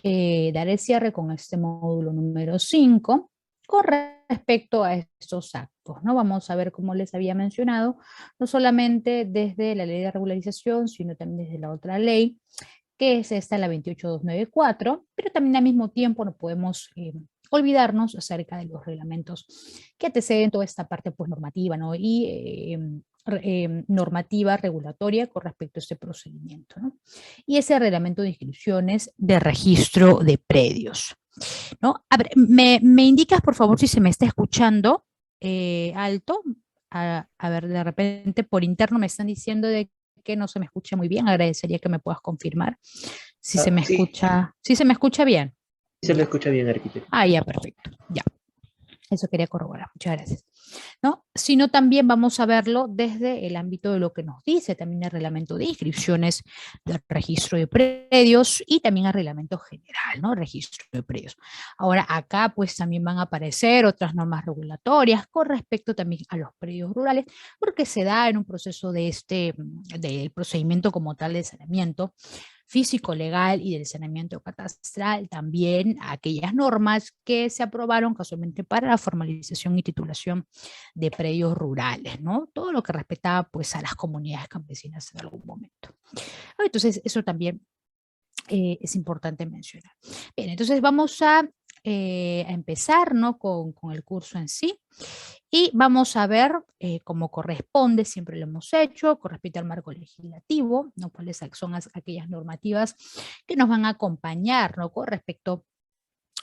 dar el cierre con este módulo número 5 con respecto a estos actos, ¿no? Vamos a ver, como les había mencionado, no solamente desde la ley de regularización, sino también desde la otra ley, que es esta, la 28294, pero también al mismo tiempo no podemos olvidarnos acerca de los reglamentos que anteceden toda esta parte pues, normativa, ¿no? Y normativa regulatoria con respecto a este procedimiento, ¿no? Y ese reglamento de inscripciones de registro de predios, ¿no? A ver, me indicas por favor si se me está escuchando alto. A ver, de repente por interno me están diciendo de que no se me escucha muy bien. Agradecería que me puedas confirmar si se me Sí, escucha, si se me escucha bien. se me escucha bien, arquitecto. Ah, ya, perfecto. Ya. Eso quería corroborar. Muchas gracias. ¿No? Sino también vamos a verlo desde el ámbito de lo que nos dice también el reglamento de inscripciones del registro de predios y también el reglamento general, ¿no? Registro de predios. Ahora, acá pues también van a aparecer otras normas regulatorias con respecto también a los predios rurales, porque se da en un proceso del procedimiento como tal de saneamiento físico, legal y del saneamiento catastral, también aquellas normas que se aprobaron casualmente para la formalización y titulación de predios rurales, ¿no? Todo lo que respetaba pues a las comunidades campesinas en algún momento. Entonces, eso también es importante mencionar. Bien, entonces vamos a empezar, ¿no? con el curso en sí. Y vamos a ver cómo corresponde, siempre lo hemos hecho, con respecto al marco legislativo, ¿no? Cuáles son aquellas normativas que nos van a acompañar, ¿no? Con respecto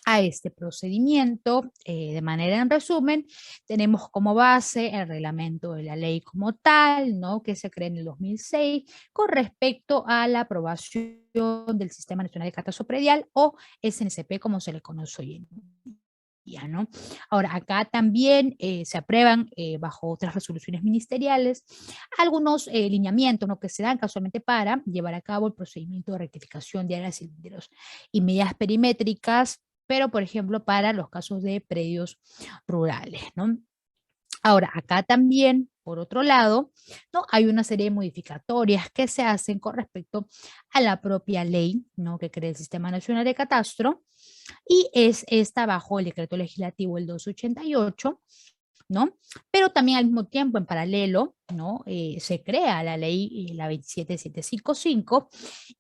a este procedimiento. De manera en resumen, tenemos como base el reglamento de la ley como tal, ¿no? Que se crea en el 2006 con respecto a la aprobación del Sistema Nacional de Catastro Predial o SNCP como se le conoce hoy en día, ¿no? Ahora, acá también se aprueban bajo otras resoluciones ministeriales algunos lineamientos, ¿no? Que se dan casualmente para llevar a cabo el procedimiento de rectificación de áreas y medidas perimétricas, pero por ejemplo para los casos de predios rurales, ¿no? Ahora, acá también, por otro lado, ¿no? Hay una serie de modificatorias que se hacen con respecto a la propia ley, ¿no? Que crea el Sistema Nacional de Catastro, y es esta bajo el decreto legislativo el 288, ¿no? Pero también al mismo tiempo, en paralelo, ¿no? Se crea la ley, la 27755,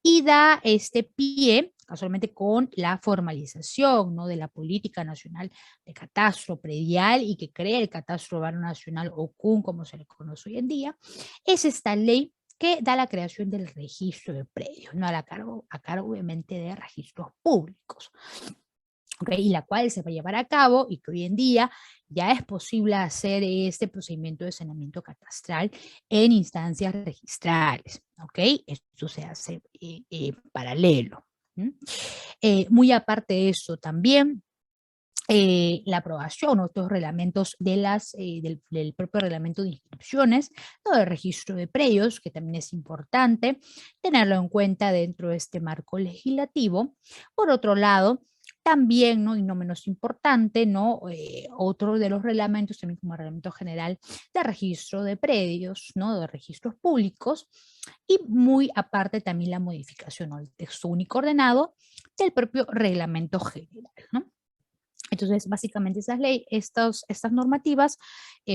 y da este pie, casualmente con la formalización, ¿no? De la Política Nacional de Catastro Predial y que crea el Catastro Urbano Nacional o CUN, como se le conoce hoy en día, es esta ley que da la creación del registro de predios, ¿no? A cargo obviamente de registros públicos. ¿Okay? Y la cual se va a llevar a cabo y que hoy en día ya es posible hacer este procedimiento de saneamiento catastral en instancias registrales. ¿Okay? Esto se hace paralelo. Muy aparte de eso también, la aprobación o otros reglamentos del propio reglamento de inscripciones, todo el registro de predios, que también es importante tenerlo en cuenta dentro de este marco legislativo. Por otro lado, también, ¿no? Y no menos importante, ¿no? Otro de los reglamentos, también como el reglamento general de registro de predios, ¿no? De registros públicos, y muy aparte también la modificación, ¿no? El texto único ordenado del propio reglamento general, ¿no? Entonces, básicamente estas normativas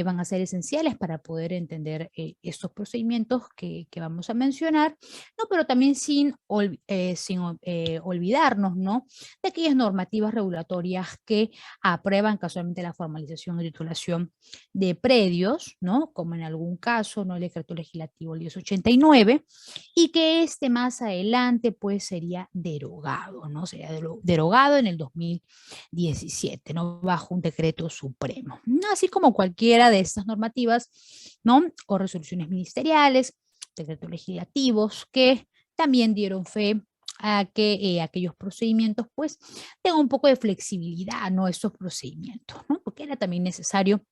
van a ser esenciales para poder entender estos procedimientos que vamos a mencionar, ¿no? Pero también sin olvidarnos, ¿no? De aquellas normativas regulatorias que aprueban casualmente la formalización y titulación de predios, ¿no? Como en algún caso, ¿no? El decreto legislativo 1089, y que más adelante pues sería derogado, ¿no? Sería derogado en el 2017, ¿no? Bajo un decreto supremo. Así como cualquiera de estas normativas, ¿no? O resoluciones ministeriales, decretos legislativos que también dieron fe a que aquellos procedimientos pues tengan un poco de flexibilidad, ¿no? Estos procedimientos, ¿no? Porque era también necesario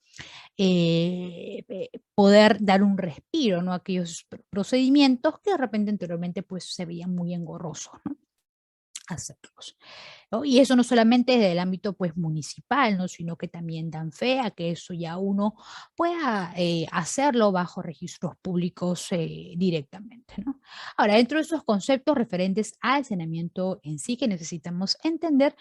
poder dar un respiro, ¿no? A aquellos procedimientos que de repente anteriormente pues se veían muy engorrosos, ¿no? hacerlos, ¿no? Y eso no solamente desde el ámbito pues municipal, ¿no? Sino que también dan fe a que eso ya uno pueda hacerlo bajo registros públicos directamente, ¿no? Ahora, dentro de esos conceptos referentes al saneamiento en sí que necesitamos entender,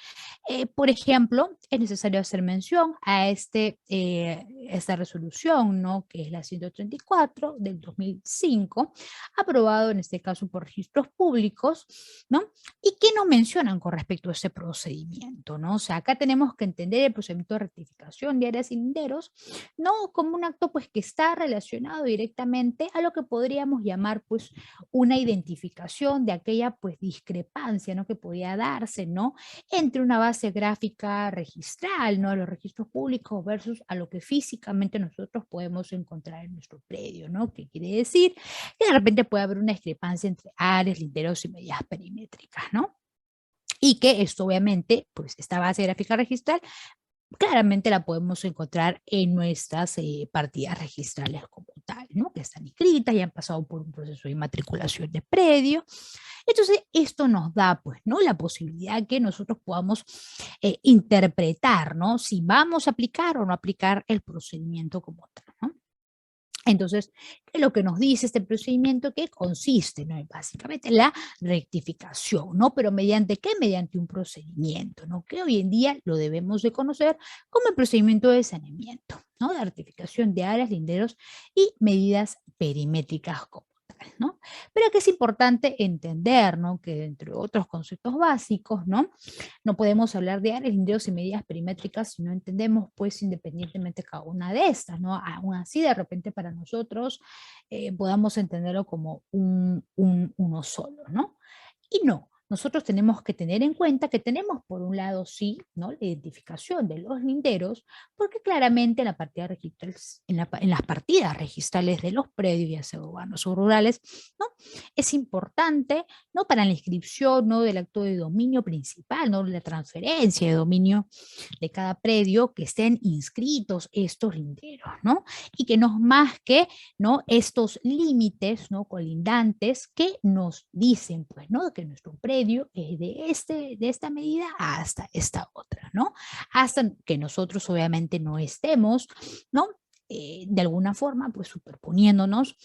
por ejemplo, es necesario hacer mención a esta resolución, ¿no? Que es la 134 del 2005, aprobado en este caso por registros públicos, ¿no? ¿Y qué nos mencionan con respecto a ese procedimiento, no? O sea, acá tenemos que entender el procedimiento de rectificación de áreas y linderos, no como un acto pues que está relacionado directamente a lo que podríamos llamar pues una identificación de aquella pues discrepancia, ¿no? Que podía darse, ¿no? Entre una base gráfica registral, ¿no? Los registros públicos versus a lo que físicamente nosotros podemos encontrar en nuestro predio, ¿no? ¿Qué quiere decir? Que de repente puede haber una discrepancia entre áreas, linderos y medidas perimétricas, ¿no? Y que esto obviamente, pues esta base gráfica registral, claramente la podemos encontrar en nuestras partidas registrales como tal, ¿no? Que están inscritas y han pasado por un proceso de matriculación de predio. Entonces, esto nos da, pues, ¿no? La posibilidad que nosotros podamos interpretar, ¿no? Si vamos a aplicar o no aplicar el procedimiento como tal, ¿no? Entonces, ¿qué es lo que nos dice este procedimiento? Que consiste, ¿no? Básicamente en la rectificación, ¿no? Pero ¿mediante qué? Mediante un procedimiento, ¿no? Que hoy en día lo debemos de conocer como el procedimiento de saneamiento, ¿no? De rectificación de áreas, linderos y medidas perimétricas como tal, ¿no? Pero que es importante entender, ¿no? Que entre otros conceptos básicos, ¿no? No podemos hablar de áreas, linderos y medidas perimétricas si no entendemos, pues, independientemente cada una de estas, ¿no? Aún así, de repente, para nosotros podamos entenderlo como uno solo, ¿no? Y no, nosotros tenemos que tener en cuenta que tenemos, por un lado, sí, ¿no? La identificación de los linderos, porque claramente en, la partida registrales, en las partidas registrales de los predios, ya sea urbanos o rurales, ¿no? Es importante, ¿no? Para la inscripción, ¿no? Del acto de dominio principal, ¿no? La transferencia de dominio de cada predio, que estén inscritos estos linderos, ¿no? Y que no es más que, ¿no? Estos límites, ¿no? Colindantes que nos dicen, pues, ¿no? Que nuestro predio es de esta medida hasta esta otra, ¿no? Hasta que nosotros obviamente no estemos, ¿no? De alguna forma, pues superponiéndonos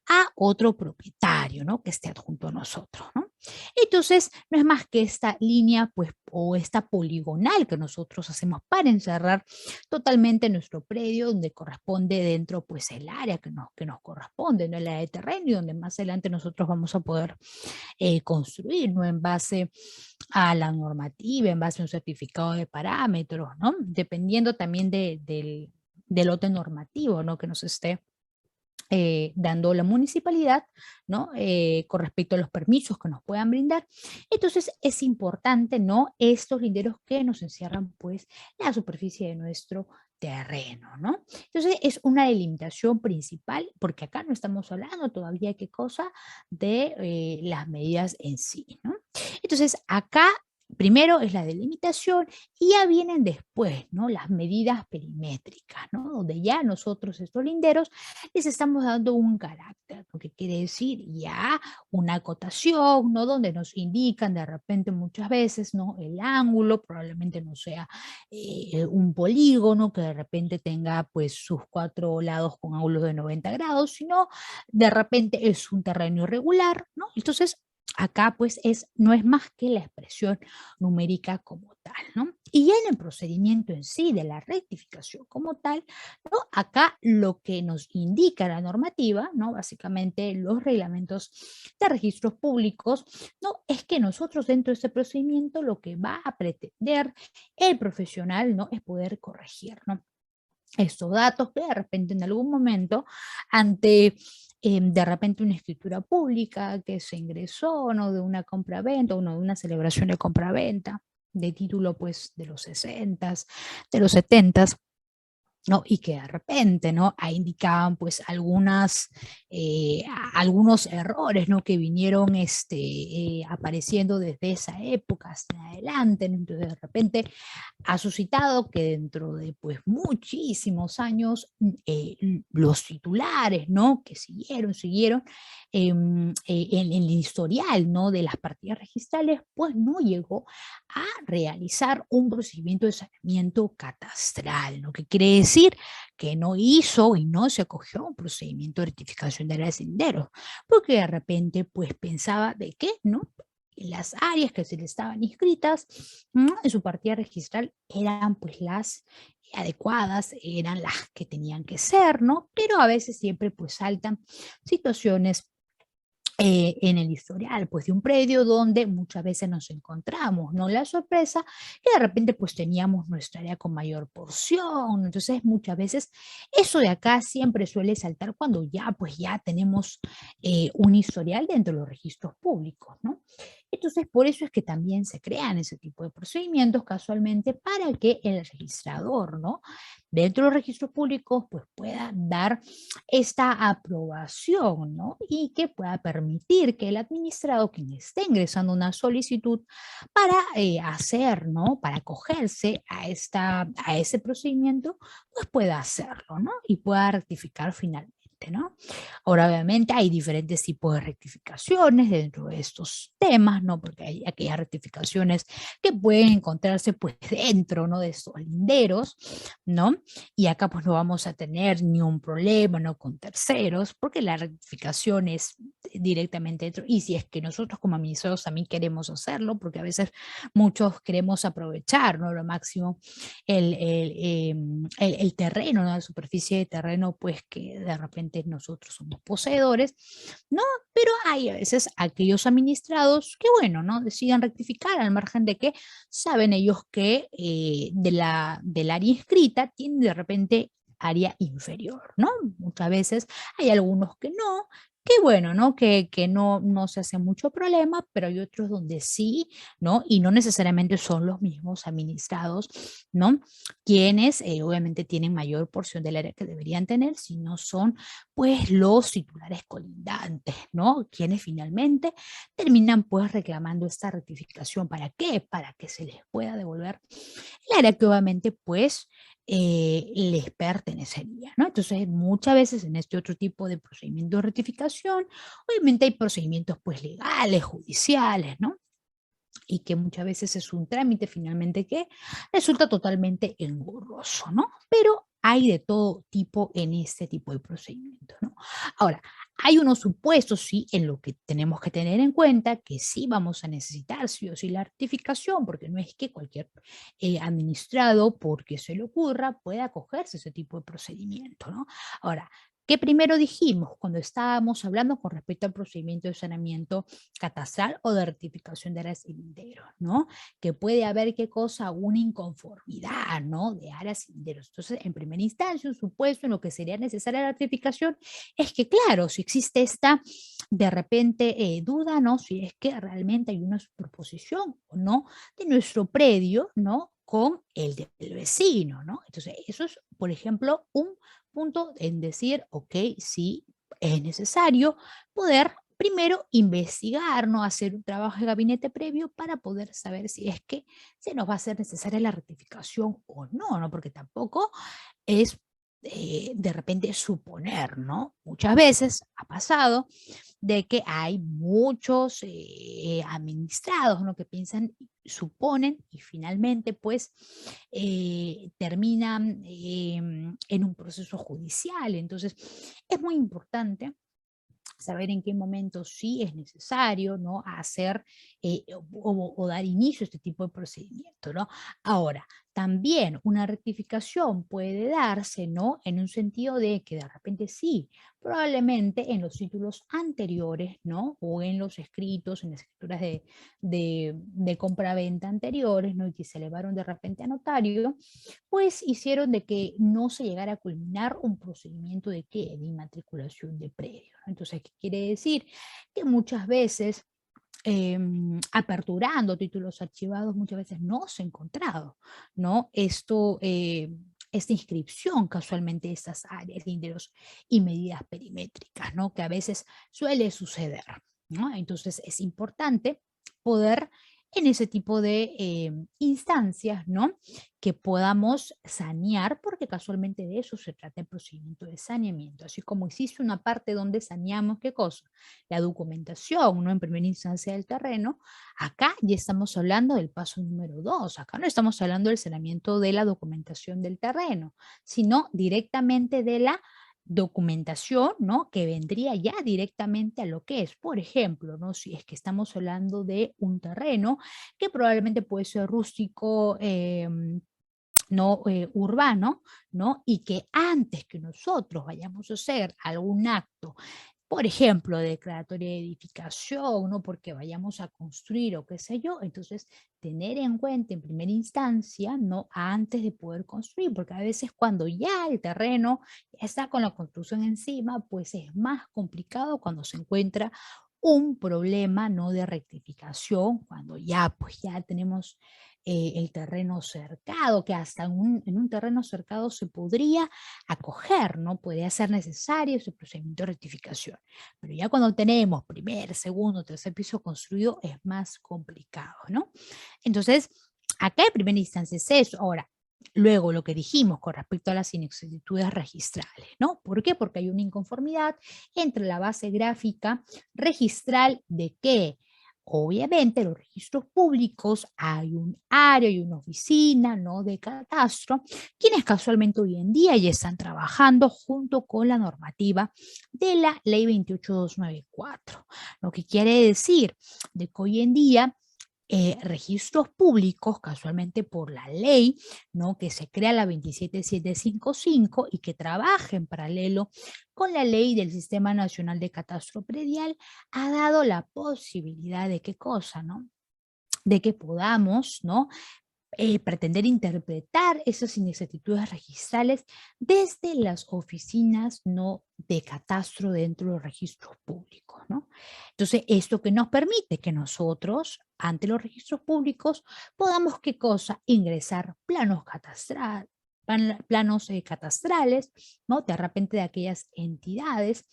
a otro propietario, ¿no? Que esté adjunto a nosotros, ¿no? Entonces, no es más que esta línea, pues, o esta poligonal que nosotros hacemos para encerrar totalmente nuestro predio, donde corresponde dentro, pues, el área que nos corresponde, ¿no? El área de terreno, y donde más adelante nosotros vamos a poder construir, ¿no? En base a la normativa, en base a un certificado de parámetros, ¿no? Dependiendo también del lote normativo, ¿no? Que nos esté dando la municipalidad, ¿no? Con respecto a los permisos que nos puedan brindar. Entonces es importante, ¿no? Estos linderos que nos encierran, pues, la superficie de nuestro terreno, ¿no? Entonces es una delimitación principal, porque acá no estamos hablando todavía, ¿qué cosa? De las medidas en sí, ¿no? Entonces acá primero es la delimitación y ya vienen después, ¿no? Las medidas perimétricas, ¿no? Donde ya nosotros estos linderos les estamos dando un carácter, lo que quiere decir ya una acotación, ¿no? Donde nos indican de repente muchas veces, ¿no? El ángulo probablemente no sea un polígono que de repente tenga pues sus cuatro lados con ángulos de 90 grados, sino de repente es un terreno irregular, ¿no? Entonces, acá pues no es más que la expresión numérica como tal, ¿no? Y ya en el procedimiento en sí de la rectificación como tal, ¿no? Acá lo que nos indica la normativa, ¿no? Básicamente los reglamentos de registros públicos, ¿no? Es que nosotros dentro de este procedimiento lo que va a pretender el profesional, ¿no? Es poder corregir, ¿no? Estos datos que de repente en algún momento ante de repente una escritura pública que se ingresó, ¿no? De una compraventa, de una celebración de compraventa, de título pues de los 60, de los 70, ¿no? Y que de repente, ¿no? Ahí indicaban pues algunos errores, ¿no? Que vinieron apareciendo desde esa época hasta adelante, ¿no? Entonces de repente ha suscitado que dentro de pues muchísimos años los titulares, ¿no? Que siguieron en el historial, ¿no? De las partidas registrales, pues no llegó a realizar un procedimiento de saneamiento catastral, ¿no? Que quiere decir que no hizo y no se acogió a un procedimiento de rectificación de áreas de senderos, porque de repente pues pensaba de qué, ¿no? Las áreas que se le estaban inscritas, ¿no? En su partida registral eran pues las adecuadas, eran las que tenían que ser, ¿no? Pero a veces siempre pues saltan situaciones en el historial, pues de un predio donde muchas veces nos encontramos, ¿no? La sorpresa que de repente pues teníamos nuestra área con mayor porción, entonces muchas veces eso de acá siempre suele saltar cuando ya pues ya tenemos un historial dentro de los registros públicos, ¿no? Entonces por eso es que también se crean ese tipo de procedimientos casualmente para que el registrador, ¿no? Dentro de los registros públicos pues pueda dar esta aprobación, ¿no? Y que pueda permitir que el administrado, quien esté ingresando una solicitud para hacer, ¿no? Para acogerse a ese procedimiento, pues pueda hacerlo, ¿no? Y pueda rectificar finalmente. ¿No? Ahora, obviamente, hay diferentes tipos de rectificaciones dentro de estos temas, ¿no? Porque hay aquellas rectificaciones que pueden encontrarse, pues, dentro, ¿no? De estos linderos, ¿no? Y acá pues no vamos a tener ni un problema, ¿no? Con terceros, porque la rectificación es directamente dentro. Y si es que nosotros como administradores también queremos hacerlo, porque a veces muchos queremos aprovechar, ¿no? Lo máximo el terreno, ¿no? La superficie de terreno, pues que de repente nosotros somos poseedores, ¿no? Pero hay a veces aquellos administrados que, bueno, ¿no? Deciden rectificar al margen de que saben ellos que del área inscrita tienen de repente área inferior, ¿no? Muchas veces hay algunos que no, que bueno, ¿no? Que no se hace mucho problema, pero hay otros donde sí, ¿no? Y no necesariamente son los mismos administrados, ¿no? Quienes obviamente tienen mayor porción del área que deberían tener, si no son pues los titulares colindantes, ¿no? Quienes finalmente terminan pues reclamando esta rectificación. ¿Para qué? Para que se les pueda devolver el área que obviamente pues les pertenecería, ¿no? Entonces muchas veces en este otro tipo de procedimiento de rectificación, obviamente hay procedimientos pues legales, judiciales, ¿no? Y que muchas veces es un trámite finalmente que resulta totalmente engorroso, ¿no? Pero hay de todo tipo en este tipo de procedimientos, ¿no? Ahora, hay unos supuestos, sí, en lo que tenemos que tener en cuenta que sí vamos a necesitar sí o sí la rectificación, porque no es que cualquier administrado, porque se le ocurra, pueda acogerse a ese tipo de procedimiento, ¿no? Ahora, ¿qué primero dijimos cuando estábamos hablando con respecto al procedimiento de saneamiento catastral o de rectificación de áreas y linderos, ¿no? Que puede haber, ¿qué cosa? Una inconformidad, ¿no? De áreas y linderos. Entonces, en primera instancia, un supuesto en lo que sería necesaria la rectificación es que, claro, si existe esta, de repente, duda, ¿no? Si es que realmente hay una superposición o no de nuestro predio, ¿no? Con el del vecino, ¿no? Entonces, eso es, por ejemplo, un punto en decir, ok, sí, es necesario poder primero investigar, ¿no? Hacer un trabajo de gabinete previo para poder saber si es que se nos va a hacer necesaria la rectificación o no, ¿no? Porque tampoco es de repente suponer, ¿no? Muchas veces ha pasado de que hay muchos administrados, ¿no? Que piensan, suponen y finalmente pues terminan en un proceso judicial. Entonces, es muy importante saber en qué momento sí es necesario, ¿no? Hacer o dar inicio a este tipo de procedimiento, ¿no? Ahora, también una rectificación puede darse, ¿no? En un sentido de que de repente sí, probablemente en los títulos anteriores, ¿no? O en los escritos, en las escrituras de compra-venta anteriores, ¿no? Y que se elevaron de repente a notario, pues hicieron de que no se llegara a culminar un procedimiento de qué, de inmatriculación de predio, ¿no? Entonces, ¿qué quiere decir? Que muchas veces aperturando títulos archivados muchas veces no se ha encontrado, ¿no? Esto esta inscripción casualmente de estas áreas, linderos y medidas perimétricas, ¿no? Que a veces suele suceder, ¿no? Entonces es importante poder en ese tipo de instancias, ¿no? Que podamos sanear, porque casualmente de eso se trata el procedimiento de saneamiento. Así como existe una parte donde saneamos, ¿qué cosa? La documentación, ¿no? En primera instancia del terreno, acá ya estamos hablando del paso número 2. Acá no estamos hablando del saneamiento de la documentación del terreno, sino directamente de la documentación, ¿no? Que vendría ya directamente a lo que es, por ejemplo, ¿no? Si es que estamos hablando de un terreno que probablemente puede ser rústico, no urbano, ¿no? Y que antes que nosotros vayamos a hacer algún acto, por ejemplo, declaratoria de edificación, ¿no? Porque vayamos a construir o qué sé yo, entonces tener en cuenta en primera instancia, ¿no? Antes de poder construir, porque a veces cuando ya el terreno ya está con la construcción encima, pues es más complicado cuando se encuentra un problema, ¿no? De rectificación, cuando ya, pues ya tenemos el terreno cercado, que hasta en un terreno cercado se podría acoger, ¿no? Podría ser necesario ese procedimiento de rectificación. Pero ya cuando tenemos primer, segundo, tercer piso construido es más complicado, ¿no? Entonces, acá en primera instancia es eso. Ahora, luego lo que dijimos con respecto a las inexactitudes registrales, ¿no? ¿Por qué? Porque hay una inconformidad entre la base gráfica registral de que obviamente los registros públicos hay un área y una oficina, ¿no? De catastro, quienes casualmente hoy en día ya están trabajando junto con la normativa de la ley 28294, lo que quiere decir de que hoy en día registros públicos, casualmente por la ley, ¿no? Que se crea la 27755 y que trabaja en paralelo con la ley del Sistema Nacional de Catastro Predial, ha dado la posibilidad de qué cosa, ¿no? De que podamos, ¿no? Pretender interpretar esas inexactitudes registrales desde las oficinas no de catastro dentro de los registros públicos, ¿no? Entonces, esto que nos permite que nosotros, ante los registros públicos, podamos, ¿qué cosa? Ingresar planos catastrales, planos catastrales, ¿no? De repente de aquellas entidades,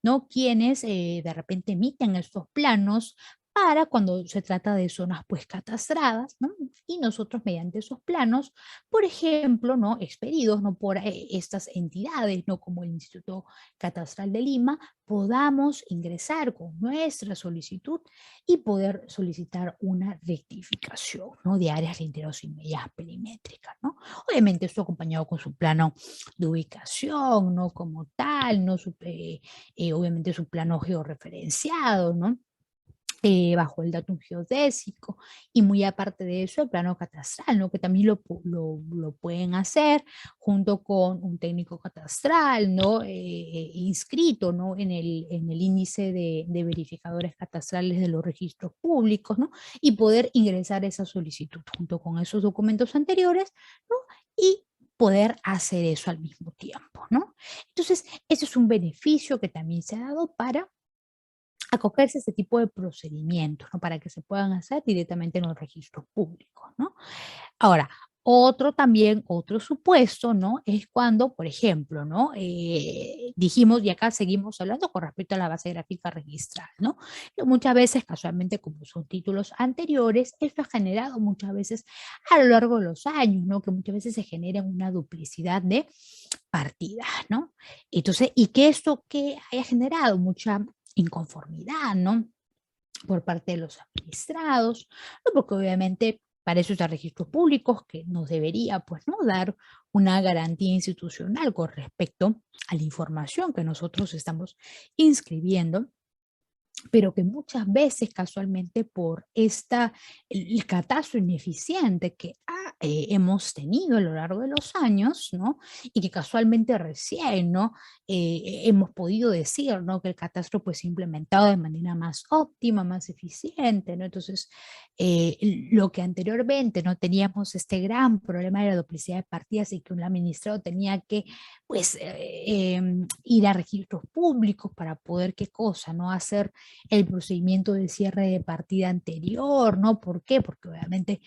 ¿no? Quienes de repente emiten estos planos para cuando se trata de zonas pues catastradas, ¿no? Y nosotros mediante esos planos, por ejemplo, ¿no? Expedidos, ¿no? Por estas entidades, ¿no? Como el Instituto Catastral de Lima, podamos ingresar con nuestra solicitud y poder solicitar una rectificación, ¿no? De áreas linderos y medidas perimétricas, ¿no? Obviamente esto acompañado con su plano de ubicación, ¿no? Como tal, ¿no? Obviamente su plano georreferenciado, ¿no? Bajo el datum geodésico y muy aparte de eso el plano catastral, ¿no? Que también lo pueden hacer junto con un técnico catastral, ¿no? Inscrito, ¿no? En el índice de verificadores catastrales de los registros públicos, ¿no? Y poder ingresar esa solicitud junto con esos documentos anteriores, ¿no? Y poder hacer eso al mismo tiempo, ¿no? Entonces, ese es un beneficio que también se ha dado para acogerse a ese tipo de procedimientos, ¿no? Para que se puedan hacer directamente en los registros públicos, ¿no? Ahora, otro supuesto, ¿no? Es cuando, por ejemplo, ¿no? Dijimos, y acá seguimos hablando con respecto a la base gráfica registral, ¿no? Que muchas veces, casualmente, como son títulos anteriores, esto ha generado muchas veces a lo largo de los años, ¿no? Que muchas veces se genera una duplicidad de partidas, ¿no? Entonces, y que esto que haya generado mucha inconformidad, ¿no? Por parte de los administrados, ¿no? Porque obviamente para eso está registros públicos que nos debería, pues, ¿no? Dar una garantía institucional con respecto a la información que nosotros estamos inscribiendo, pero que muchas veces casualmente por el catastro ineficiente que hemos tenido a lo largo de los años, ¿no? Y que casualmente recién, ¿no? Hemos podido decir, ¿no? Que el catastro pues se ha implementado de manera más óptima, más eficiente, ¿no? Entonces, lo que anteriormente no teníamos este gran problema de la duplicidad de partidas y que un administrado tenía que pues ir a registros públicos para poder qué cosa, ¿no? Hacer el procedimiento de cierre de partida anterior, ¿no? ¿Por qué? Porque obviamente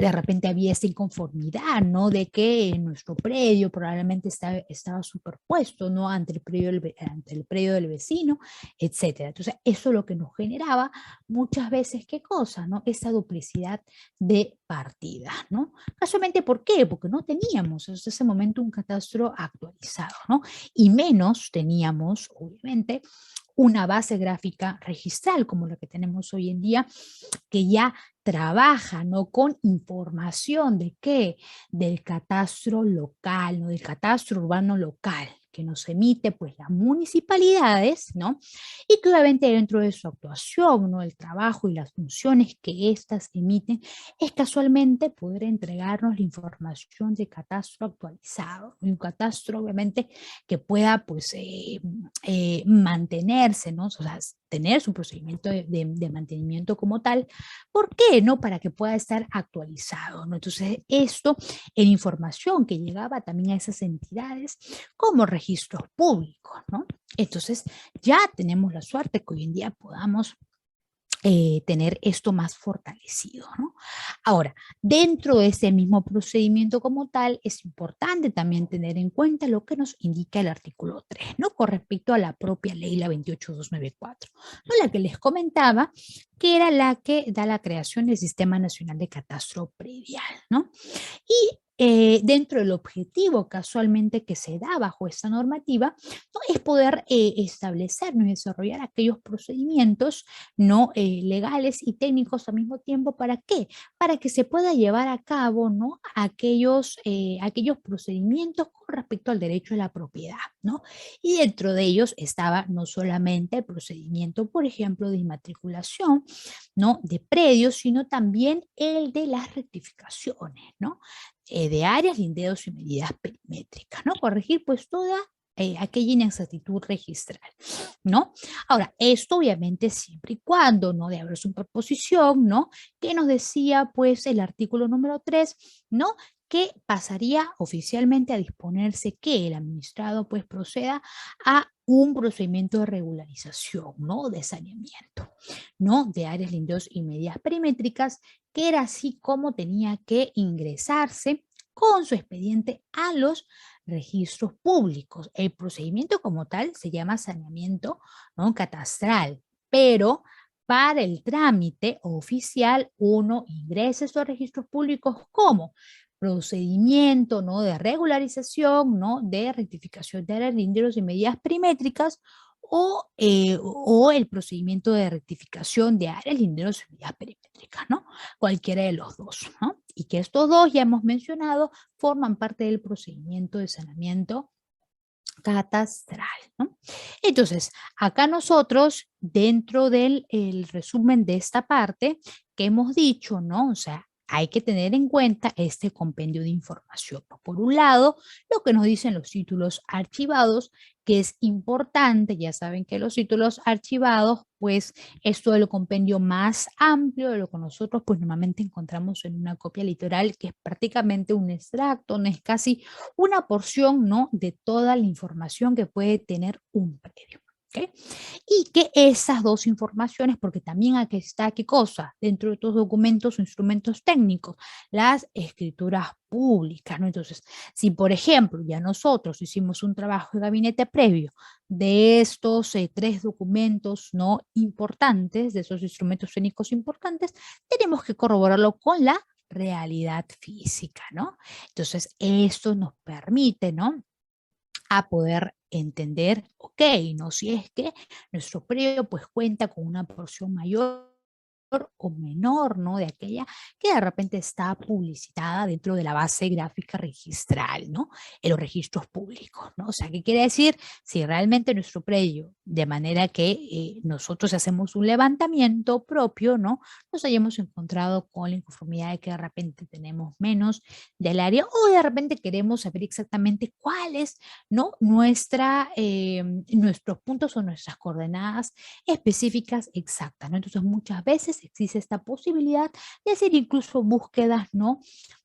de repente había esta inconformidad, ¿no? De que nuestro predio probablemente estaba superpuesto, ¿no? Ante el predio del vecino, etcétera. Entonces, eso es lo que nos generaba muchas veces, ¿qué cosa, no? Esa duplicidad de partidas, ¿no? Casualmente, ¿por qué? Porque no teníamos en ese momento un catastro actualizado, ¿no? Y menos teníamos, obviamente, una base gráfica registral como la que tenemos hoy en día, que ya trabaja, ¿no? Con información de qué, del catastro local, ¿no? Del catastro urbano local que nos emite pues las municipalidades, ¿no? Y que obviamente dentro de su actuación, ¿no? El trabajo y las funciones que éstas emiten es casualmente poder entregarnos la información de catastro actualizado, un catastro obviamente que pueda pues mantenerse, ¿no? O sea, tener su procedimiento de mantenimiento como tal. ¿Por qué? ¿No? Para que pueda estar actualizado, ¿no? Entonces, esto en información que llegaba también a esas entidades como registros públicos, ¿no? Entonces, ya tenemos la suerte que hoy en día podamos tener esto más fortalecido, ¿no? Ahora, dentro de ese mismo procedimiento como tal, es importante también tener en cuenta lo que nos indica el artículo 3, ¿no? Con respecto a la propia ley, la 28294, ¿no? La que les comentaba, que era la que da la creación del Sistema Nacional de Catastro Predial, ¿no? Y dentro del objetivo casualmente que se da bajo esta normativa, ¿no? Es poder establecer, ¿no? Y desarrollar aquellos procedimientos no legales y técnicos al mismo tiempo. ¿Para qué? Para que se pueda llevar a cabo, ¿no? Aquellos procedimientos con respecto al derecho a la propiedad, ¿no? Y dentro de ellos estaba no solamente el procedimiento, por ejemplo, de inmatriculación, ¿no? De predios, sino también el de las rectificaciones, ¿no? De áreas, lindeos y medidas perimétricas, ¿no? Corregir pues toda aquella inexactitud registral, ¿no? Ahora, esto obviamente siempre y cuando no de haber superposición, ¿no? Que nos decía pues el artículo número 3, ¿no? Que pasaría oficialmente a disponerse que el administrado pues proceda a un procedimiento de regularización, ¿no? De saneamiento, ¿no? De áreas, lindeos y medidas perimétricas, que era así como tenía que ingresarse con su expediente a los registros públicos. El procedimiento como tal se llama saneamiento, ¿no? Catastral, pero para el trámite oficial uno ingresa a estos registros públicos como procedimiento, ¿no? De regularización, ¿no? De rectificación de áreas, linderos y medidas perimétricas, o el procedimiento de rectificación de áreas, linderos y medidas perimétricas, ¿no? Cualquiera de los dos, ¿no? Y que estos dos, ya hemos mencionado, forman parte del procedimiento de saneamiento catastral, ¿no? Entonces, acá nosotros, dentro del el resumen de esta parte que hemos dicho, ¿no? O sea, hay que tener en cuenta este compendio de información. Por un lado, lo que nos dicen los títulos archivados, que es importante, ya saben que los títulos archivados, pues, es todo el compendio más amplio de lo que nosotros, pues, normalmente encontramos en una copia literal, que es prácticamente un extracto, no es casi una porción, ¿no? De toda la información que puede tener un predio. ¿Okay? Y que esas dos informaciones, porque también aquí está, ¿qué cosa? Dentro de estos documentos o instrumentos técnicos, las escrituras públicas, ¿no? Entonces, si por ejemplo ya nosotros hicimos un trabajo de gabinete previo de estos tres documentos no importantes, de esos instrumentos técnicos importantes, tenemos que corroborarlo con la realidad física, ¿no? Entonces, esto nos permite, ¿no? A poder entender, ok, no si es que nuestro predio pues cuenta con una porción mayor o menor, ¿no? De aquella que de repente está publicitada dentro de la base gráfica registral, ¿no? En los registros públicos, ¿no? O sea, ¿qué quiere decir? Si realmente nuestro predio, de manera que nosotros hacemos un levantamiento propio, ¿no? Nos hayamos encontrado con la inconformidad de que de repente tenemos menos del área o de repente queremos saber exactamente cuáles, ¿no? Nuestros puntos o nuestras coordenadas específicas exactas, ¿no? Entonces muchas veces existe esta posibilidad de hacer incluso búsquedas, ¿no?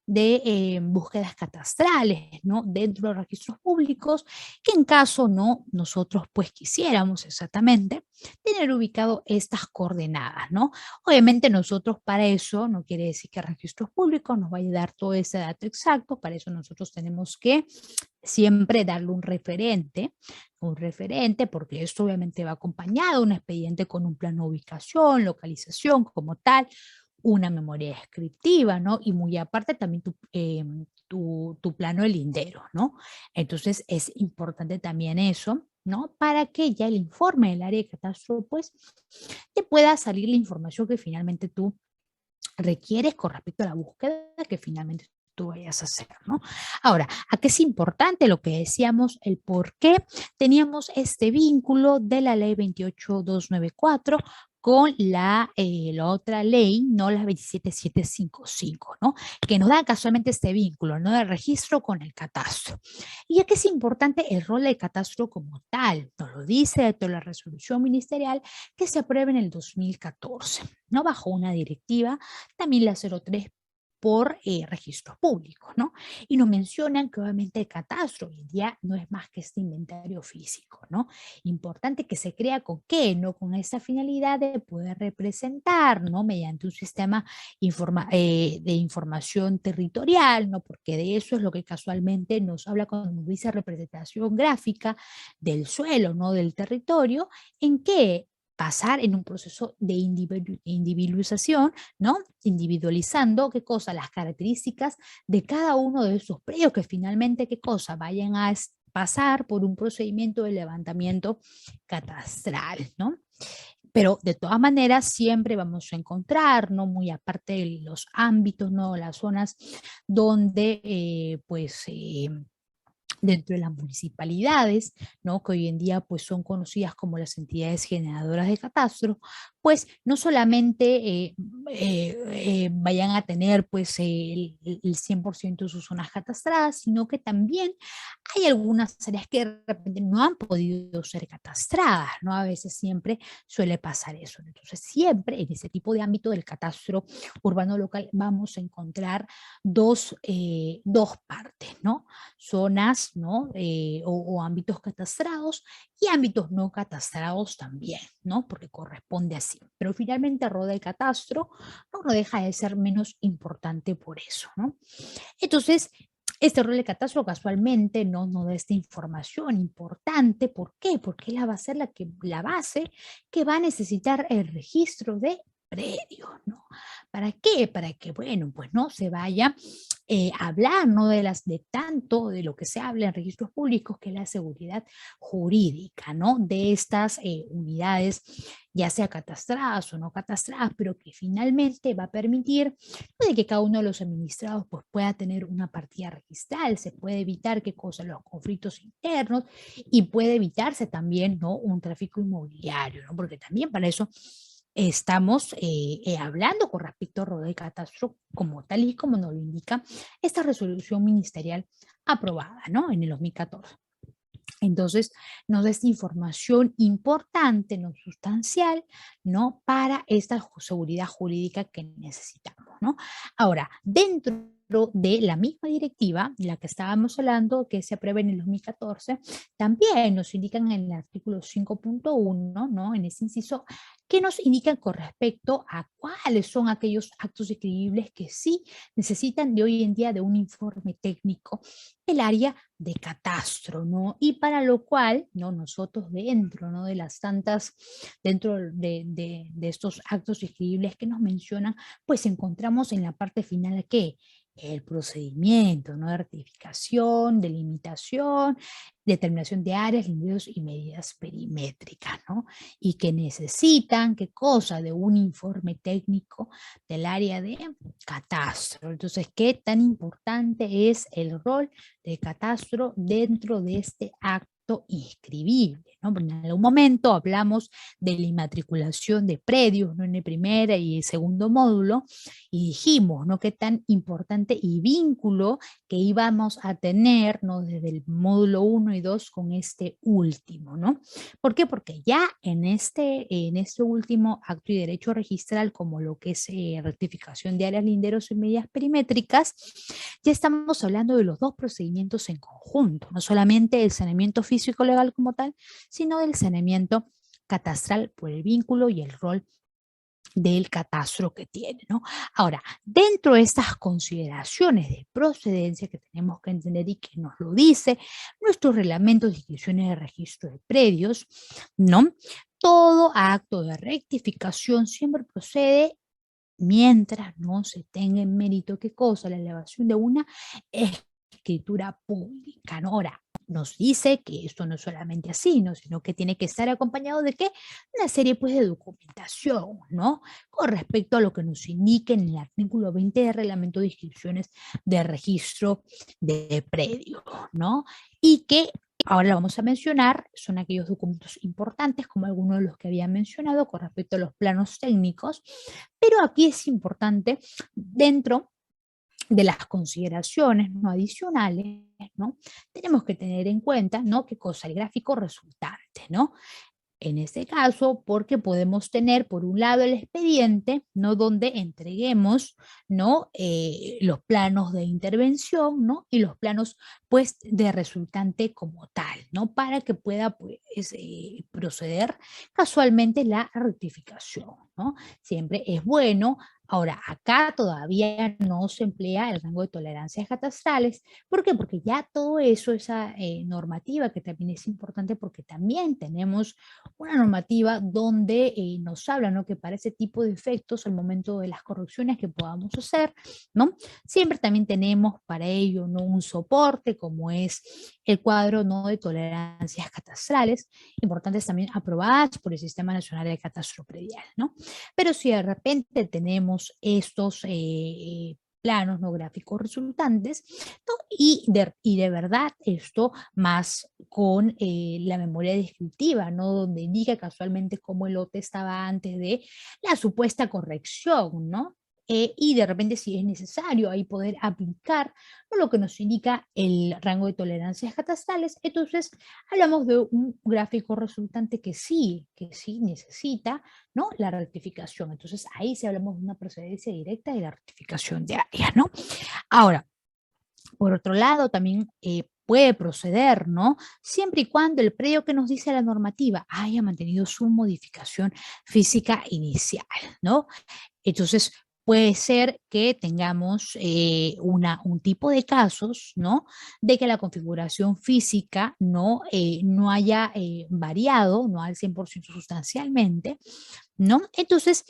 de búsquedas catastrales, ¿no? Dentro de los registros públicos, que en caso no nosotros pues quisiéramos exactamente tener ubicado estas coordenadas, ¿no? Obviamente nosotros para eso, no quiere decir que registros públicos nos vaya a dar todo ese dato exacto, para eso nosotros tenemos que siempre darle un referente, porque esto obviamente va acompañado de un expediente con un plano de ubicación, localización como tal, una memoria descriptiva, ¿no? Y muy aparte también tu plano de lindero, ¿no? Entonces es importante también eso, ¿no? Para que ya el informe del área de catastro, pues, te pueda salir la información que finalmente tú requieres con respecto a la búsqueda que finalmente tú vayas a hacer, ¿no? Ahora, aquí es importante lo que decíamos, el por qué teníamos este vínculo de la ley 28294 con la otra ley, no la 27755, ¿no? Que nos da casualmente este vínculo, ¿no? Del registro con el catastro. Y aquí es importante el rol del catastro como tal, nos lo dice dentro de la resolución ministerial que se aprueba en el 2014, ¿no? Bajo una directiva también la 03 por registros públicos, ¿no? Y nos mencionan que obviamente el catastro hoy en día no es más que este inventario físico, ¿no? Importante que se crea con qué, ¿no? Con esa finalidad de poder representar, ¿no? Mediante un sistema de información territorial, ¿no? Porque de eso es lo que casualmente nos habla cuando nos dice representación gráfica del suelo, ¿no? Del territorio, en que pasar en un proceso de individualización, ¿no? Individualizando, ¿qué cosa? Las características de cada uno de esos predios que finalmente, ¿qué cosa? Vayan a pasar por un procedimiento de levantamiento catastral, ¿no? Pero de todas maneras siempre vamos a encontrar, ¿no? Muy aparte de los ámbitos, ¿no? Las zonas donde, dentro de las municipalidades, ¿no? Que hoy en día pues son conocidas como las entidades generadoras de catastro, pues no solamente vayan a tener pues el 100% de sus zonas catastradas, sino que también hay algunas áreas que de repente no han podido ser catastradas, ¿no? A veces siempre suele pasar eso. Entonces siempre en ese tipo de ámbito del catastro urbano local vamos a encontrar dos partes, ¿no? Zonas, ¿no? O ámbitos catastrados y ámbitos no catastrados también, ¿no? Porque corresponde así. Pero finalmente roda el catastro no deja de ser menos importante por eso, ¿no? Entonces, este rol de catastro casualmente no da esta información importante. ¿Por qué? Porque la va a ser la base que va a necesitar el registro de predios, ¿no? ¿Para qué? Para que, bueno, pues no se vaya a hablar, ¿no? De tanto de lo que se habla en registros públicos, que es la seguridad jurídica, ¿no? De estas unidades, ya sea catastradas o no catastradas, pero que finalmente va a permitir de que cada uno de los administrados pues, pueda tener una partida registral, se puede evitar qué cosa, los conflictos internos y puede evitarse también, ¿no? Un tráfico inmobiliario, ¿no? Porque también para eso estamos hablando con respecto a robo de catastro como tal y como nos lo indica esta resolución ministerial aprobada, ¿no? En el 2014. Entonces, nos da esta información importante, no sustancial, ¿no? Para esta seguridad jurídica que necesitamos, ¿no? Ahora, dentro de la misma directiva, la que estábamos hablando, que se aprueba en el 2014, también nos indican en el artículo 5.1, ¿no? En ese inciso, que nos indican con respecto a cuáles son aquellos actos escribibles que sí necesitan de hoy en día de un informe técnico del área de catastro, ¿no? Y para lo cual, ¿no? Nosotros dentro, ¿no? De las tantas, dentro de estos actos escribibles que nos mencionan, pues encontramos en la parte final que el procedimiento, ¿no? De rectificación, delimitación, determinación de áreas, límites y medidas perimétricas, ¿no? Y que necesitan, ¿qué cosa? De un informe técnico del área de catastro. Entonces, ¿qué tan importante es el rol de catastro dentro de este acto acto inscribible, ¿no? Porque en algún momento hablamos de la inmatriculación de predios, ¿no? En el primer y el segundo módulo, y dijimos, ¿no? Qué tan importante y vínculo que íbamos a tener, ¿no? Desde el módulo 1 y 2 con este último, ¿no? ¿Por qué? Porque ya en este último acto y derecho registral, como lo que es rectificación de áreas linderos y medidas perimétricas, ya estamos hablando de los dos procedimientos en conjunto, no solamente el saneamiento físico legal como tal, sino del saneamiento catastral por el vínculo y el rol del catastro que tiene, ¿no? Ahora, dentro de estas consideraciones de procedencia que tenemos que entender y que nos lo dice nuestro reglamento de inscripciones de registro de predios, ¿no? Todo acto de rectificación siempre procede mientras no se tenga en mérito, ¿qué cosa? La elevación de una escritura pública, ¿no? Ahora, nos dice que esto no es solamente así, ¿no? Sino que tiene que estar acompañado de ¿qué? Una serie pues de documentación, ¿no? Con respecto a lo que nos indica en el artículo 20 del reglamento de inscripciones de registro de predio, ¿no? Y que ahora lo vamos a mencionar, son aquellos documentos importantes, como algunos de los que había mencionado con respecto a los planos técnicos, pero aquí es importante, dentro de las consideraciones no adicionales, ¿no? Tenemos que tener en cuenta, ¿no? ¿Qué cosa? El gráfico resultante, ¿no? En este caso, porque podemos tener por un lado el expediente, ¿no? Donde entreguemos, ¿no? Los planos de intervención, ¿no? Y los planos, pues, de resultante como tal, ¿no? Para que pueda, pues, proceder casualmente la rectificación, ¿no? Siempre es bueno. Ahora, acá todavía no se emplea el rango de tolerancias catastrales. ¿Por qué? Porque ya todo eso, esa normativa que también es importante porque también tenemos una normativa donde nos habla, ¿no? Que para ese tipo de efectos, al momento de las correcciones que podamos hacer, ¿no? Siempre también tenemos para ello, ¿no? Un soporte como es el cuadro, ¿no? De tolerancias catastrales, importantes también aprobadas por el Sistema Nacional de Catastro Predial, ¿no? Pero si de repente tenemos estos planos no gráficos resultantes, ¿no? Y de verdad esto más con la memoria descriptiva, ¿no? Donde indica casualmente cómo el lote estaba antes de la supuesta corrección, ¿no? Y de repente si es necesario ahí poder aplicar, ¿no? Lo que nos indica el rango de tolerancias catastrales, entonces hablamos de un gráfico resultante que sí necesita, ¿no? La rectificación. Entonces ahí sí hablamos de una procedencia directa de la rectificación de áreas, ¿no? Ahora, por otro lado, también puede proceder, ¿no? Siempre y cuando el predio que nos dice la normativa haya mantenido su modificación física inicial, ¿no? Entonces, puede ser que tengamos un tipo de casos, ¿no? De que la configuración física no haya variado, no al 100% sustancialmente, ¿no? Entonces,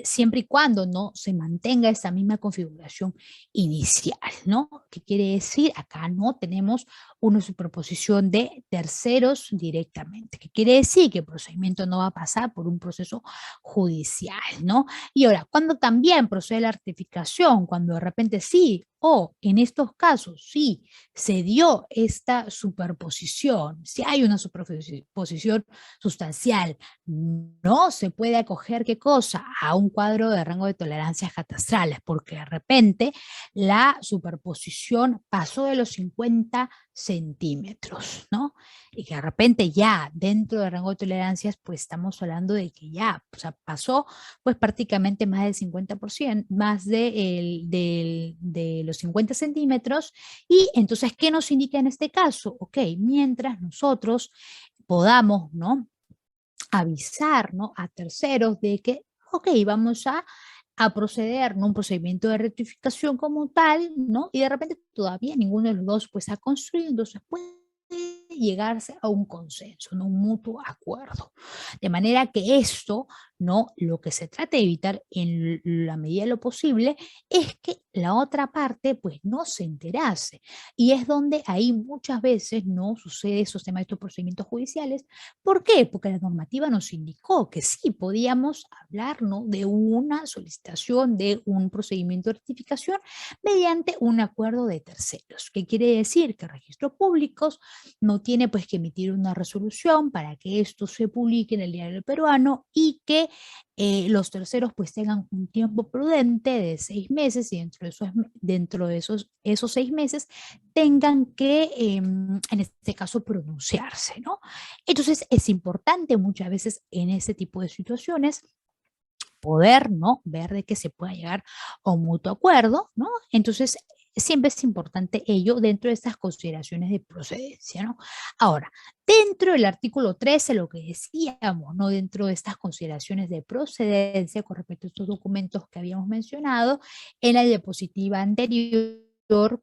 siempre y cuando no se mantenga esa misma configuración inicial, ¿no? ¿Qué quiere decir? Acá no tenemos una superposición de terceros directamente. ¿Qué quiere decir? Que el procedimiento no va a pasar por un proceso judicial, ¿no? Y ahora, cuando también procede la rectificación, cuando de repente sí, o en estos casos sí se dio esta superposición, si hay una superposición sustancial, no se puede acoger, ¿qué cosa? A un cuadro de rango de tolerancias catastrales, porque de repente la superposición pasó de los 50 centímetros, ¿no? Y que de repente ya dentro del rango de tolerancias, pues estamos hablando de que ya, o sea, pasó pues prácticamente más del 50%, más de los 50 centímetros, y entonces, ¿qué nos indica en este caso? Ok, mientras nosotros podamos, ¿no? Avisar, ¿no? A terceros de que, ok, vamos a proceder, ¿no? Un procedimiento de rectificación como tal, ¿no? Y de repente todavía ninguno de los dos pues ha construido, entonces puede llegarse a un consenso, ¿no? Un mutuo acuerdo. De manera que esto ¿no? Lo que se trata de evitar en la medida de lo posible es que la otra parte pues no se enterase. Y es donde ahí muchas veces no sucede esos temas de estos procedimientos judiciales. ¿Por qué? Porque la normativa nos indicó que sí podíamos hablar, ¿no?, de una solicitación de un procedimiento de rectificación mediante un acuerdo de terceros. ¿Qué quiere decir? Que Registros Públicos no tiene pues que emitir una resolución para que esto se publique en el diario peruano y que los terceros pues tengan un tiempo prudente de 6 meses y dentro de esos 6 meses tengan que, en este caso, pronunciarse, ¿no? Entonces es importante muchas veces en ese tipo de situaciones poder, ¿no?, ver de que se pueda llegar a un mutuo acuerdo, ¿no? Entonces, siempre es importante ello dentro de estas consideraciones de procedencia, ¿no? Ahora, dentro del artículo 13, lo que decíamos, ¿no?, dentro de estas consideraciones de procedencia con respecto a estos documentos que habíamos mencionado, en la diapositiva anterior,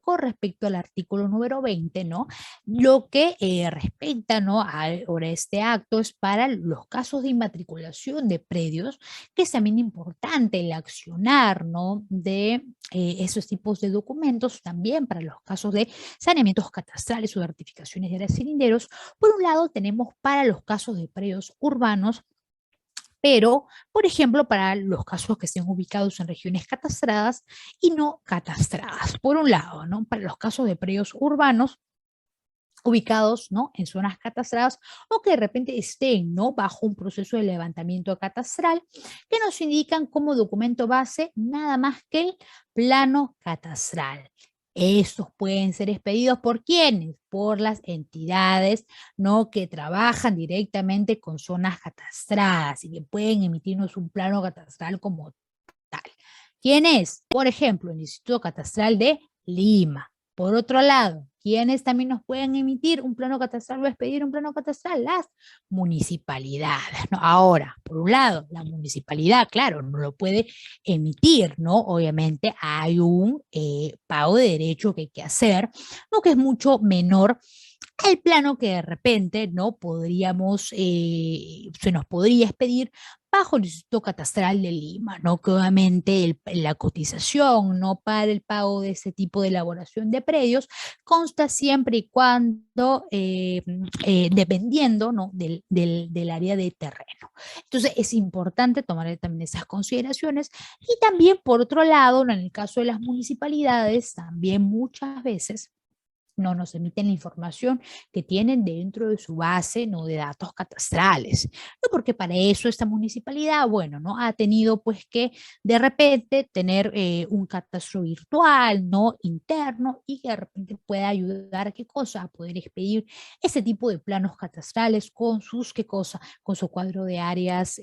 con respecto al artículo número 20, ¿no? Lo que respecta, ¿no?, ahora este acto es para los casos de inmatriculación de predios, que es también importante el accionar, ¿no?, de esos tipos de documentos también para los casos de saneamientos catastrales o de rectificaciones de áreas cilinderos. Por un lado, tenemos para los casos de predios urbanos, pero, por ejemplo, para los casos que estén ubicados en regiones catastradas y no catastradas. Por un lado, ¿no?, para los casos de predios urbanos ubicados, ¿no?, en zonas catastradas o que de repente estén, ¿no?, bajo un proceso de levantamiento catastral, que nos indican como documento base nada más que el plano catastral. Estos pueden ser expedidos ¿por quiénes? Por las entidades, ¿no?, que trabajan directamente con zonas catastradas y que pueden emitirnos un plano catastral como tal. ¿Quién es? Por ejemplo, el Instituto Catastral de Lima. Por otro lado, ¿quiénes también nos pueden emitir un plano catastral o expedir un plano catastral? Las municipalidades, ¿no? Ahora, por un lado, la municipalidad, claro, no lo puede emitir, ¿no? Obviamente hay un pago de derecho que hay que hacer, ¿no?, que es mucho menor al plano que de repente no podríamos, se nos podría expedir bajo el Instituto Catastral de Lima, ¿no? Que obviamente la cotización, ¿no?, para el pago de ese tipo de elaboración de predios consta siempre y cuando, dependiendo, ¿no?, del área de terreno. Entonces es importante tomar también esas consideraciones y también por otro lado, ¿no?, en el caso de las municipalidades, también muchas veces no nos emiten la información que tienen dentro de su base, ¿no?, de datos catastrales, ¿no? Porque para eso esta municipalidad, bueno, ¿no?, ha tenido pues que de repente tener un catastro virtual, ¿no?, interno y que de repente pueda ayudar a qué cosa, a poder expedir ese tipo de planos catastrales con sus, ¿qué cosa? Con su cuadro de áreas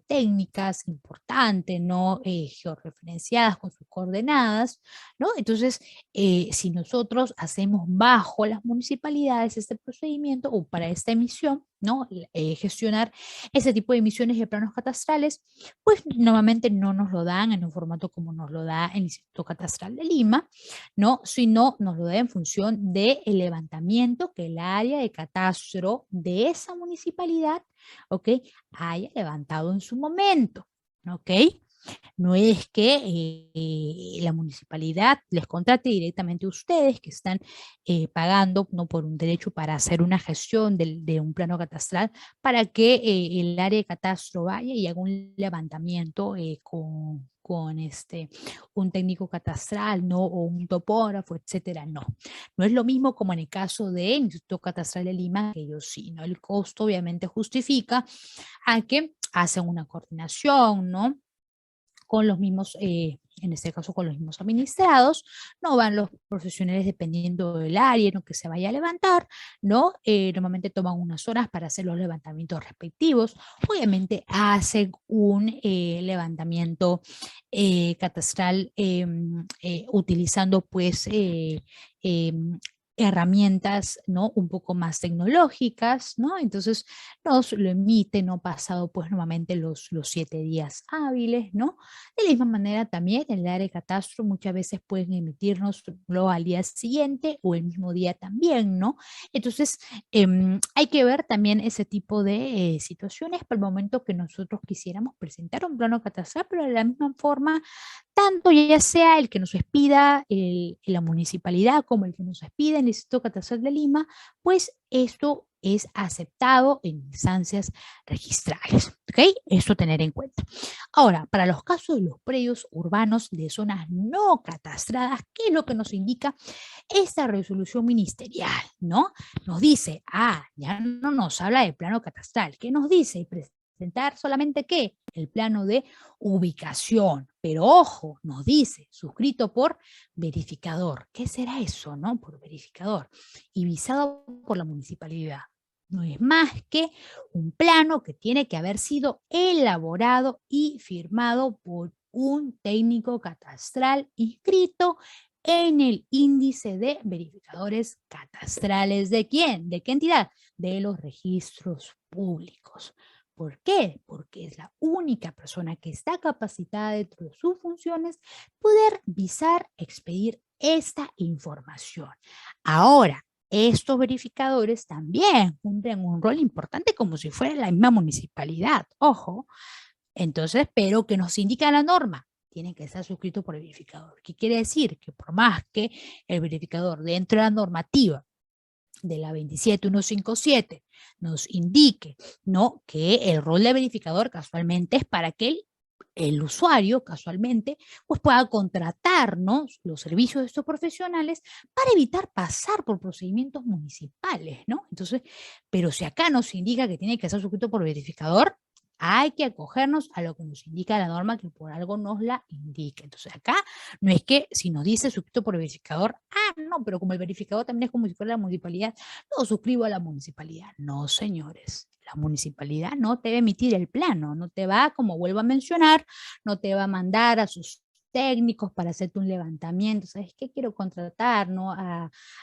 técnicas importantes, ¿no?, georreferenciadas con sus coordenadas, ¿no? Entonces, si nosotros hacemos bajo las municipalidades este procedimiento o para esta emisión, ¿no?, gestionar ese tipo de emisiones de planos catastrales, pues normalmente no nos lo dan en un formato como nos lo da el Instituto Catastral de Lima, ¿no?, sino nos lo da en función del levantamiento que el área de catastro de esa municipalidad, ¿ok?, haya levantado en su momento, ¿ok? No es que la municipalidad les contrate directamente a ustedes que están pagando, ¿no?, por un derecho para hacer una gestión de un plano catastral para que el área de catastro vaya y haga un levantamiento con un técnico catastral, ¿no?, o un topógrafo, etcétera. No, no es lo mismo como en el caso del Instituto Catastral de Lima, que ellos sí, ¿no? El costo obviamente justifica a que hacen una coordinación, ¿no?, con los mismos, en este caso con los mismos administrados, no van los profesionales dependiendo del área, ¿no?, que se vaya a levantar, ¿no? Normalmente toman unas horas para hacer los levantamientos respectivos, obviamente hacen un levantamiento catastral utilizando pues herramientas, ¿no? Un poco más tecnológicas, ¿no? Entonces nos lo emite, ¿no? Pasado pues normalmente los 7 días hábiles, ¿no? De la misma manera también en el área de catastro muchas veces pueden emitirnoslo al día siguiente o el mismo día también, ¿no? Entonces hay que ver también ese tipo de situaciones para el momento que nosotros quisiéramos presentar un plano catastral, pero de la misma forma tanto ya sea el que nos expida la municipalidad como el que nos expida el Instituto Catastral de Lima, pues esto es aceptado en instancias registrales. ¿Ok? Eso tener en cuenta. Ahora, para los casos de los predios urbanos de zonas no catastradas, ¿qué es lo que nos indica esta resolución ministerial? ¿No? Nos dice, ya no nos habla de plano catastral. ¿Qué nos dice? Presentar solamente ¿qué? El plano de ubicación. Pero ojo, nos dice, suscrito por verificador. ¿Qué será eso, no? Por verificador. Y visado por la municipalidad. No es más que un plano que tiene que haber sido elaborado y firmado por un técnico catastral inscrito en el índice de verificadores catastrales. ¿De quién? ¿De qué entidad? De los registros públicos. ¿Por qué? Porque es la única persona que está capacitada dentro de sus funciones poder visar, expedir esta información. Ahora, estos verificadores también cumplen un rol importante como si fuera la misma municipalidad. Ojo, entonces, pero que nos indica la norma, tiene que estar suscrito por el verificador. ¿Qué quiere decir? Que por más que el verificador dentro de la normativa de la 27157 nos indique, ¿no? Que el rol de verificador casualmente es para que el usuario casualmente pues pueda contratarnos los servicios de estos profesionales para evitar pasar por procedimientos municipales, ¿no? Entonces, pero si acá nos indica que tiene que ser suscrito por verificador, hay que acogernos a lo que nos indica la norma que por algo nos la indica. Entonces acá no es que si nos dice suscrito por verificador, no, pero como el verificador también es como si fuera la municipalidad, no suscribo a la municipalidad. No, señores, la municipalidad no te va a emitir el plano, no te va, como vuelvo a mencionar, no te va a mandar a sus técnicos para hacerte un levantamiento. ¿Sabes qué? Quiero contratar, ¿no?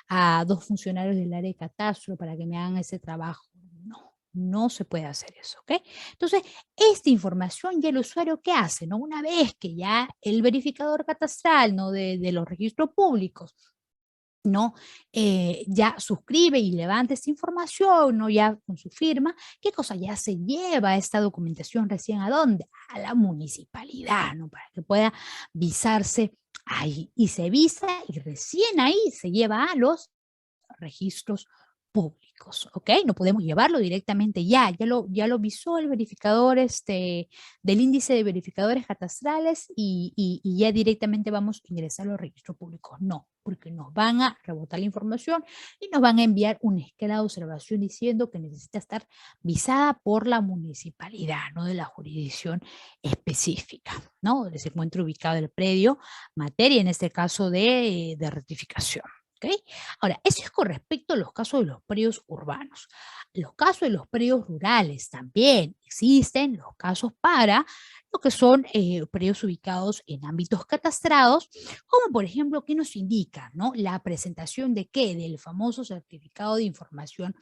a 2 funcionarios del área de catastro para que me hagan ese trabajo. No, no se puede hacer eso, ¿ok? Entonces, esta información ya el usuario, ¿qué hace? ¿No? Una vez que ya el verificador catastral, ¿no? de los registros públicos, ¿no? Ya suscribe y levanta esta información, ¿no? Ya con su firma, ¿qué cosa? Ya se lleva esta documentación recién ¿a dónde? A la municipalidad, ¿no? Para que pueda visarse ahí. Y se visa y recién ahí se lleva a los registros públicos, ¿ok? No podemos llevarlo directamente ya lo visó el verificador del índice de verificadores catastrales y ya directamente vamos a ingresar a los registros públicos. No, porque nos van a rebotar la información y nos van a enviar una escala de observación diciendo que necesita estar visada por la municipalidad, no de la jurisdicción específica, ¿no? Donde se encuentra ubicado el predio, materia en este caso de rectificación. ¿Okay? Ahora, eso es con respecto a los casos de los predios urbanos. Los casos de los predios rurales también existen los casos para lo que son predios ubicados en ámbitos catastrados, como por ejemplo, ¿qué nos indica? ¿No? La presentación de qué? Del famoso certificado de información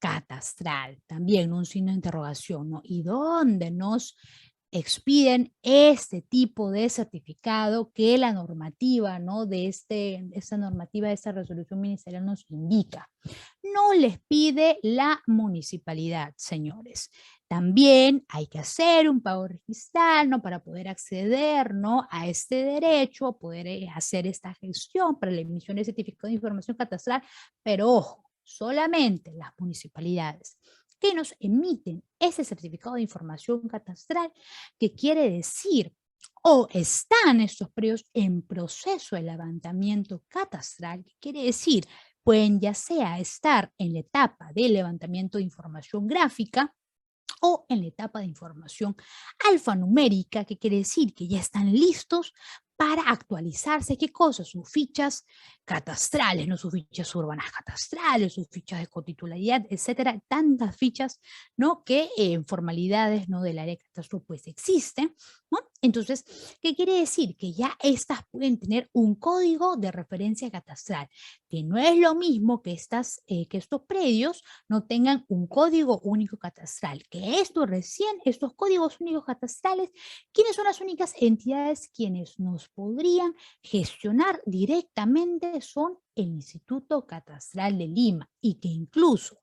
catastral. También un signo de interrogación, ¿no? ¿Y dónde nos expiden este tipo de certificado que la normativa, ¿no? de esta normativa, de esta resolución ministerial nos indica? No les pide la municipalidad, señores. También hay que hacer un pago registral, ¿no? Para poder acceder, ¿no? A este derecho, poder hacer esta gestión para la emisión de certificado de información catastral, pero ojo, solamente las municipalidades que nos emiten ese certificado de información catastral, que quiere decir o están estos predios en proceso de levantamiento catastral, que quiere decir pueden ya sea estar en la etapa de levantamiento de información gráfica o en la etapa de información alfanumérica, que quiere decir que ya están listos para actualizarse. ¿Qué cosas? Sus fichas catastrales, no sus fichas urbanas catastrales, sus fichas de cotitularidad, etcétera. Tantas fichas, ¿no? Que en formalidades, ¿no? del área de catastro pues existen. ¿no? Entonces, ¿qué quiere decir? Que ya estas pueden tener un código de referencia catastral, que no es lo mismo que, que estos predios no tengan un código único catastral, que estos códigos únicos catastrales, ¿quiénes son las únicas entidades quienes nos podrían gestionar directamente? Son el Instituto Catastral de Lima, y que incluso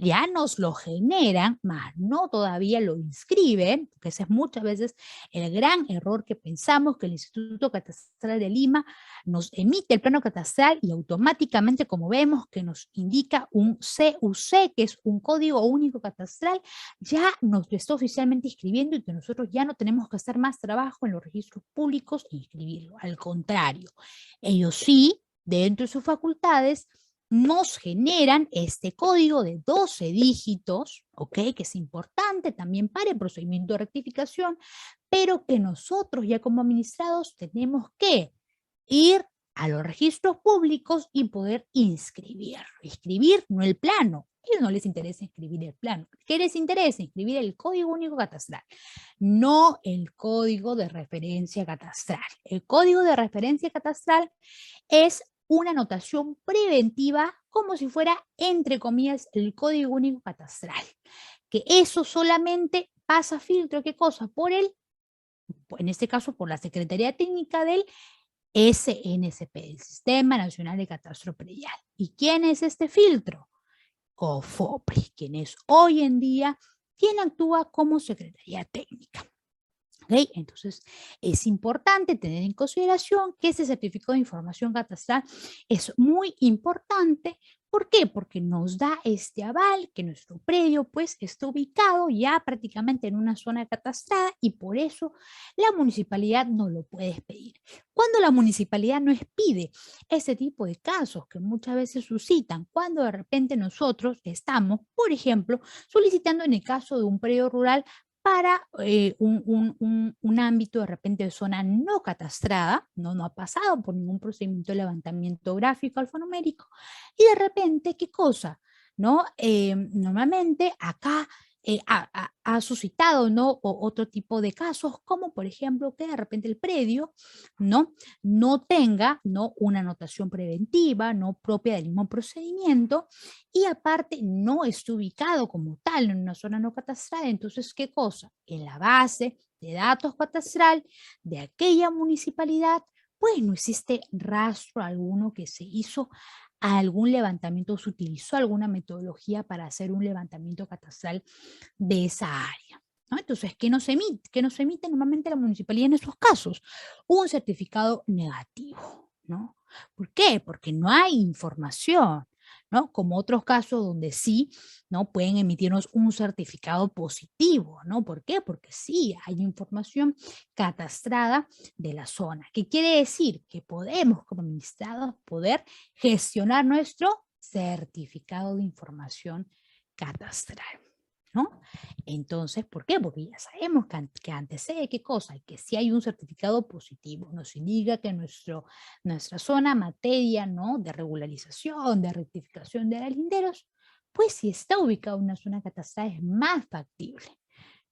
ya nos lo generan, mas no todavía lo inscriben, porque ese es muchas veces el gran error que pensamos, que el Instituto Catastral de Lima nos emite el plano catastral y automáticamente, como vemos, que nos indica un CUC, que es un código único catastral, ya nos lo está oficialmente inscribiendo, y que nosotros ya no tenemos que hacer más trabajo en los registros públicos e inscribirlo. Al contrario, ellos sí, dentro de sus facultades, nos generan este código de 12 dígitos, ¿ok? Que es importante también para el procedimiento de rectificación, pero que nosotros ya como administrados tenemos que ir a los registros públicos y poder inscribir. Inscribir no el plano. A ellos no les interesa inscribir el plano. ¿Qué les interesa? Inscribir el código único catastral, no el código de referencia catastral. El código de referencia catastral es una notación preventiva, como si fuera, entre comillas, el código único catastral. Que eso solamente pasa filtro, ¿qué cosa? En este caso, por la Secretaría Técnica del SNCP, el Sistema Nacional de Catastro Predial. ¿Y quién es este filtro? COFOPRI, quien es hoy en día quien actúa como Secretaría Técnica. ¿Okay? Entonces, es importante tener en consideración que este certificado de información catastral es muy importante. ¿Por qué? Porque nos da este aval que nuestro predio pues está ubicado ya prácticamente en una zona catastrada, y por eso la municipalidad no lo puede pedir. Cuando la municipalidad no pide ese tipo de casos que muchas veces suscitan, cuando de repente nosotros estamos, por ejemplo, solicitando en el caso de un predio rural para un ámbito de repente de zona no catastrada, no ha pasado por ningún procedimiento de levantamiento gráfico alfanumérico, y de repente, ¿qué cosa? ¿No? Normalmente acá ha suscitado, ¿no? Otro tipo de casos, como por ejemplo que de repente el predio no tenga, ¿no?, una anotación preventiva, no propia del mismo procedimiento, y aparte no esté ubicado como tal en una zona no catastrada. Entonces, ¿qué cosa? En la base de datos catastral de aquella municipalidad, pues no existe rastro alguno que se hizo algún levantamiento, se utilizó alguna metodología para hacer un levantamiento catastral de esa área, ¿no? Entonces, ¿qué nos emite? ¿Qué nos emite normalmente la municipalidad en esos casos? Un certificado negativo, ¿no? ¿Por qué? Porque no hay información, ¿no? Como otros casos donde sí, ¿no?, pueden emitirnos un certificado positivo, ¿no? ¿Por qué? Porque sí hay información catastrada de la zona. ¿Qué quiere decir? Que podemos, como administrados, poder gestionar nuestro certificado de información catastral, ¿no? Entonces, ¿por qué? Porque ya sabemos que antecede, ¿qué cosa? Que si hay un certificado positivo, nos indica que nuestra zona, materia, ¿no?, de regularización, de rectificación de linderos, pues si está ubicado en una zona catastral es más factible,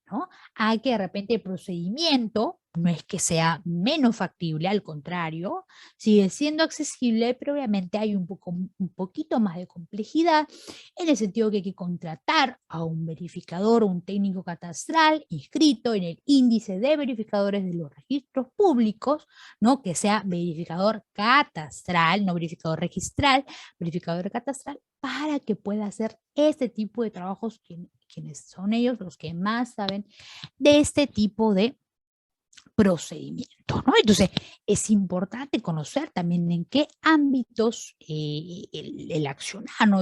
¿no? Hay que de repente el procedimiento no es que sea menos factible, al contrario, sigue siendo accesible, pero obviamente hay un poquito más de complejidad, en el sentido que hay que contratar a un verificador o un técnico catastral inscrito en el índice de verificadores de los registros públicos, ¿no?, que sea verificador catastral, no verificador registral, verificador catastral, para que pueda hacer este tipo de trabajos, quienes son ellos los que más saben de este tipo de procedimiento, ¿no? Entonces, es importante conocer también en qué ámbitos el accionar, ¿no?,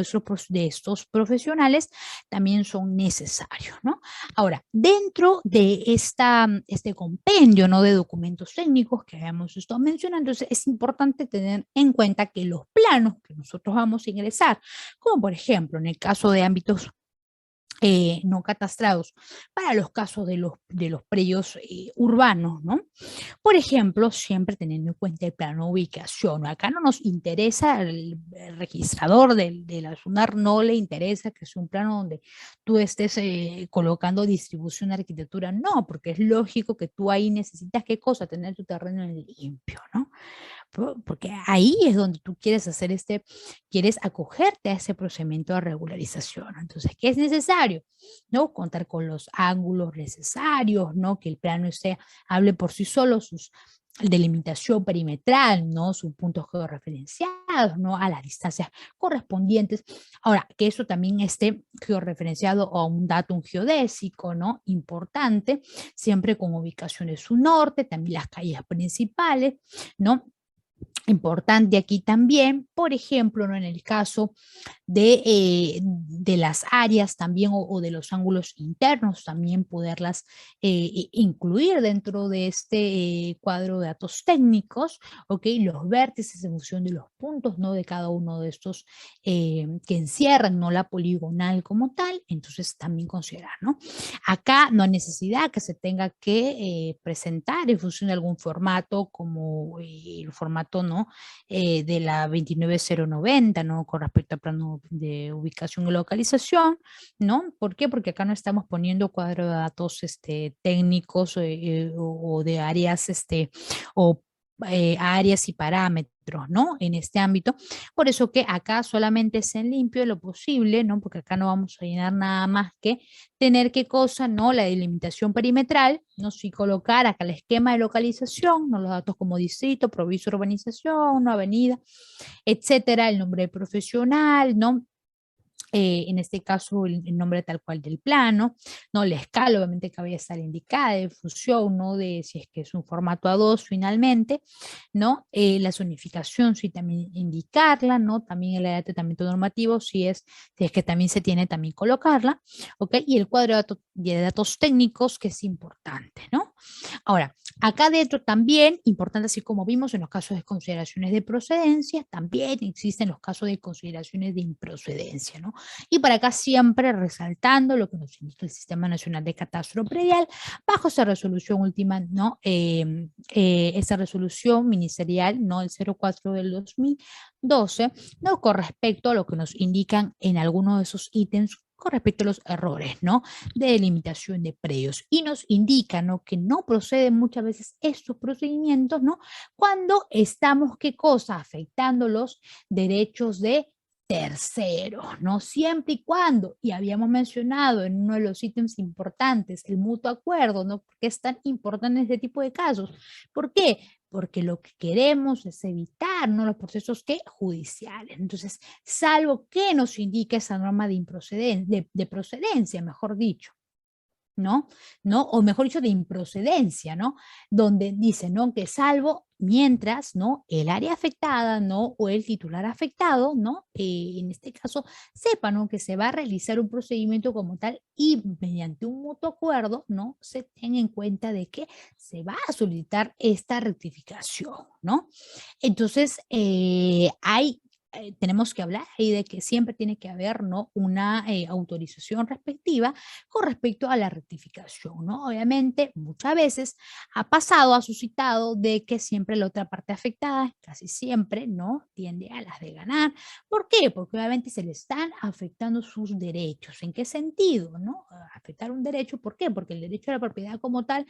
de estos profesionales también son necesarios, ¿no? Ahora, dentro de este compendio, ¿no?, de documentos técnicos que habíamos estado mencionando, es importante tener en cuenta que los planos que nosotros vamos a ingresar, como por ejemplo en el caso de ámbitos no catastrados para los casos de los predios urbanos, ¿no? Por ejemplo, siempre teniendo en cuenta el plano de ubicación. Acá no nos interesa, el registrador de la SUNAR no le interesa que sea un plano donde tú estés colocando distribución de arquitectura, no, porque es lógico que tú ahí necesitas, ¿qué cosa? Tener tu terreno en limpio, ¿no? Porque ahí es donde tú quieres hacer quieres acogerte a ese procedimiento de regularización. Entonces, ¿qué es necesario? ¿No? Contar con los ángulos necesarios, ¿no? Que el plano hable por sí solo, sus delimitación perimetral, ¿no? Sus puntos georreferenciados, ¿no? A las distancias correspondientes. Ahora, que eso también esté georreferenciado a un datum geodésico, ¿no? Importante, siempre con ubicaciones su norte, también las calles principales, ¿no? Importante aquí también, por ejemplo, ¿no? En el caso de las áreas también o de los ángulos internos, también poderlas incluir dentro de este cuadro de datos técnicos, ¿ok? Los vértices en función de los puntos, ¿no? De cada uno de estos que encierran, ¿no? La poligonal como tal, entonces también considerar, ¿no? Acá no hay necesidad que se tenga que presentar en función de algún formato como el formato, ¿no? De la 29090, ¿no? Con respecto al plano de ubicación y localización, ¿no? ¿Por qué? Porque acá no estamos poniendo cuadro de datos técnicos o de áreas o áreas y parámetros, ¿no? En este ámbito. Por eso que acá solamente es en limpio lo posible, ¿no? Porque acá no vamos a llenar nada más que tener qué cosa, ¿no? La delimitación perimetral, ¿no? Si colocar acá el esquema de localización, ¿no? Los datos como distrito, provincia, urbanización, ¿no? Avenida, etcétera, el nombre profesional, ¿no? En este caso el nombre tal cual del plano, ¿no? La escala obviamente que había estar indicada de fusión, ¿no? De si es que es un formato A2 finalmente, ¿no? La zonificación, sí también indicarla, ¿no? También el área de tratamiento normativo, si es que también se tiene también colocarla, ¿ok? Y el cuadro de datos técnicos que es importante, ¿no? Ahora, acá dentro también, importante así como vimos en los casos de consideraciones de procedencia, también existen los casos de consideraciones de improcedencia, ¿no? Y para acá siempre resaltando lo que nos indica el Sistema Nacional de Catastro Predial, bajo esa resolución última, ¿no? Esa resolución ministerial, ¿no? El 04 del 2012, ¿no? Con respecto a lo que nos indican en algunos de esos ítems con respecto a los errores, ¿no? De delimitación de predios y nos indica, ¿no? Que no proceden muchas veces estos procedimientos, ¿no? Cuando estamos, ¿qué cosa? Afectando los derechos de terceros, ¿no? Siempre y cuando, y habíamos mencionado en uno de los ítems importantes, el mutuo acuerdo, ¿no? ¿Por qué es tan importante este tipo de casos? ¿Por qué? Porque lo que queremos es evitar, ¿no? Los procesos judiciales. Entonces, salvo que nos indique esa norma de procedencia, mejor dicho. ¿No? ¿No? O mejor dicho, de improcedencia, ¿no? Donde dice, ¿no? Que salvo mientras, ¿no? El área afectada, ¿no? O el titular afectado, ¿no? En este caso, sepa, ¿no? Que se va a realizar un procedimiento como tal y mediante un mutuo acuerdo, ¿no? Se tenga en cuenta de que se va a solicitar esta rectificación, ¿no? Entonces, tenemos que hablar ahí de que siempre tiene que haber, ¿no? Una autorización respectiva con respecto a la rectificación, ¿no? Obviamente, muchas veces ha suscitado de que siempre la otra parte afectada, casi siempre, ¿no? Tiende a las de ganar. ¿Por qué? Porque obviamente se le están afectando sus derechos. ¿En qué sentido, no? Afectar un derecho, ¿por qué? Porque el derecho a la propiedad como tal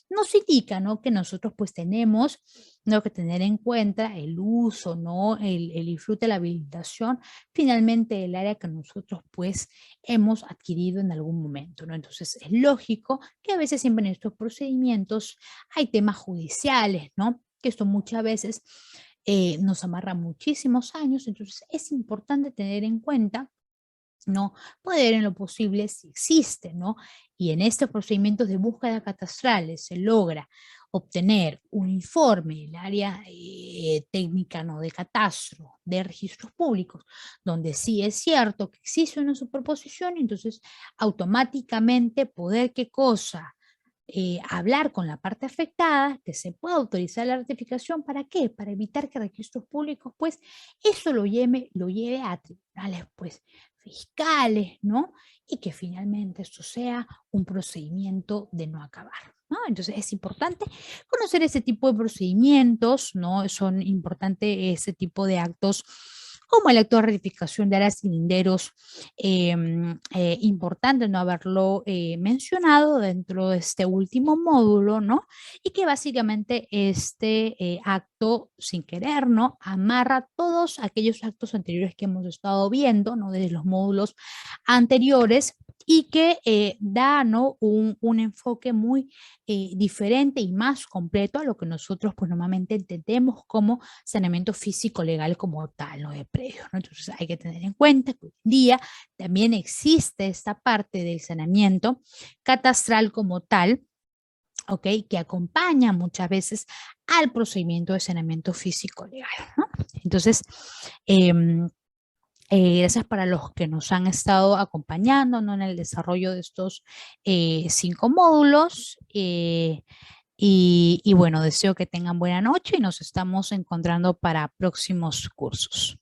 nos indica, ¿no? Que nosotros pues tenemos, ¿no? Que tener en cuenta el uso, ¿no? El disfrute, la habilitación, finalmente el área que nosotros pues hemos adquirido en algún momento, ¿no? Entonces es lógico que a veces siempre en estos procedimientos hay temas judiciales, ¿no? Que esto muchas veces nos amarra muchísimos años, entonces es importante tener en cuenta, ¿no? Poder en lo posible si existe, ¿no? Y en estos procedimientos de búsqueda catastrales se logra obtener un informe del área técnica, ¿no? De catastro, de registros públicos, donde sí es cierto que existe una superposición, entonces automáticamente poder qué cosa hablar con la parte afectada, que se pueda autorizar la ratificación. ¿Para qué? Para evitar que registros públicos, pues, eso lo lleve a tribunales, pues, fiscales, ¿no? Y que finalmente esto sea un procedimiento de no acabar, ¿no? Entonces es importante conocer ese tipo de procedimientos, ¿no? Son importantes ese tipo de actos como el acto de ratificación de áreas y linderos, importante no haberlo mencionado dentro de este último módulo, ¿no? Y que básicamente este acto, sin querer, ¿no? Amarra todos aquellos actos anteriores que hemos estado viendo, ¿no? Desde los módulos anteriores y que da, ¿no? Un enfoque muy diferente y más completo a lo que nosotros, pues, normalmente entendemos como saneamiento físico legal como tal, ¿no? De predios, ¿no? Entonces hay que tener en cuenta que hoy en día también existe esta parte del saneamiento catastral como tal, ¿ok? Que acompaña muchas veces al procedimiento de saneamiento físico legal, ¿no? Entonces, gracias para los que nos han estado acompañando, ¿no? En el desarrollo de estos 5 módulos. Y bueno, deseo que tengan buena noche y nos estamos encontrando para próximos cursos.